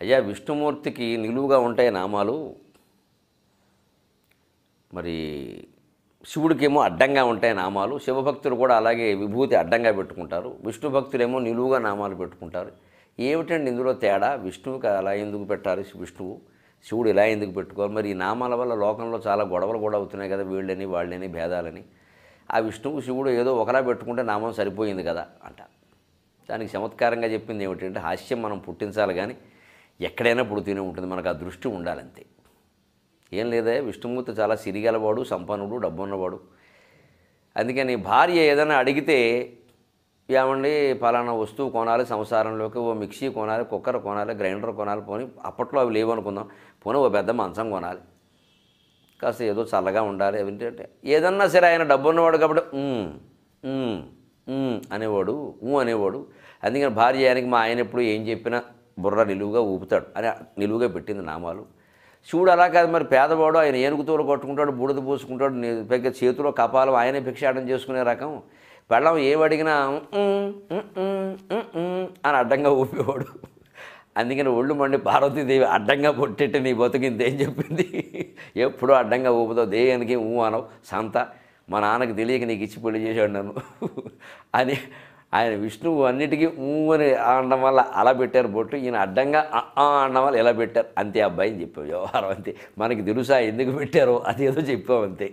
అయ్యా విష్ణుమూర్తికి నిలువుగా ఉంటాయి నామాలు, మరి శివుడికేమో అడ్డంగా ఉంటాయి నామాలు. శివభక్తులు కూడా అలాగే విభూతి అడ్డంగా పెట్టుకుంటారు, విష్ణు భక్తులేమో నిలువుగా నామాలు పెట్టుకుంటారు. ఏమిటండి ఇందులో తేడా? విష్ణువుకి అలా ఎందుకు పెట్టాలి విష్ణువు, శివుడు ఇలా ఎందుకు పెట్టుకోవాలి? మరి ఈ నామాల వల్ల లోకంలో చాలా గొడవలు కూడా అవుతున్నాయి కదా, వీళ్ళని వాళ్ళని భేదాలని. ఆ విష్ణువు శివుడు ఏదో ఒకలా పెట్టుకుంటే నామం సరిపోయింది కదా అంట. దానికి చమత్కారంగా చెప్పింది ఏమిటంటే, హాస్యం మనం పుట్టించాలి కానీ ఎక్కడైనా పుడుతూనే ఉంటుంది, మనకు ఆ దృష్టి ఉండాలంతే. ఏం లేదా, విష్ణుమూర్తి చాలా సిరిగలవాడు, సంపన్నుడు, డబ్బున్నవాడు. అందుకని భార్య ఏదైనా అడిగితే, ఏమండి పలానా వస్తువు కొనాలి సంసారంలోకి, ఓ మిక్సీ కొనాలి, కుక్కర్ కొనాలి, గ్రైండర్ కొనాలి, పోనీ అప్పట్లో అవి లేవు అనుకుందాం, పోనీ ఓ పెద్ద మంచం కొనాలి, కాస్త ఏదో చల్లగా ఉండాలి, ఏంటంటే ఏదన్నా సరే ఆయన డబ్బు ఉన్నవాడు కాబట్టి అనేవాడు, అనేవాడు. అందుకని భార్య ఆయనకి మా ఆయన ఎప్పుడు ఏం చెప్పినా బుర్ర నిలువుగా ఊపుతాడు అని నిలువుగా పెట్టింది నామాలు. శివుడు అలా కాదు, మరి పేదవాడు, ఆయన ఏనుగుతోలు కొట్టుకుంటాడు, బూడిద పూసుకుంటాడు, పైగా చేతిలో కపాలం ఆయనే భిక్షాటం చేసుకునే రకం. పెళ్ళం ఏమడిగినా అని అడ్డంగా ఊపేవాడు. అందుకని ఒళ్ళు మండి పార్వతీదేవి అడ్డంగా పొట్టెట్టి నీ బతుకింతేం చెప్పింది, ఎప్పుడూ అడ్డంగా ఊపుతావు, దేనికి అనవు సంత, మా నాన్నకి తెలియక నీకు ఇచ్చి పెళ్లి చేశాడు నన్ను అని ఆయన విష్ణువు అన్నిటికీ అని అనడం వల్ల అలా పెట్టారు బొట్టు, ఈయన అడ్డంగా అనడం వల్ల ఎలా పెట్టారు అంతే. అబ్బాయిని చెప్పావు వ్యవహారం అంతే, మనకి తెలుసా ఎందుకు పెట్టారో అదేదో చెప్పావు అంతే.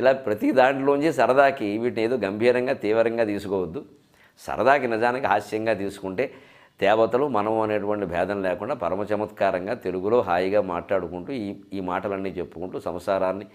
ఇలా ప్రతి దాంట్లోంచి సరదాకి వీటిని ఏదో గంభీరంగా తీవ్రంగా తీసుకోవద్దు, సరదాకి నిజానికి హాస్యంగా తీసుకుంటే దేవతలు మనము అనేటువంటి భేదం లేకుండా పరమ చమత్కారంగా తెలుగులో హాయిగా మాట్లాడుకుంటూ ఈ మాటలన్నీ చెప్పుకుంటూ సంసారాన్ని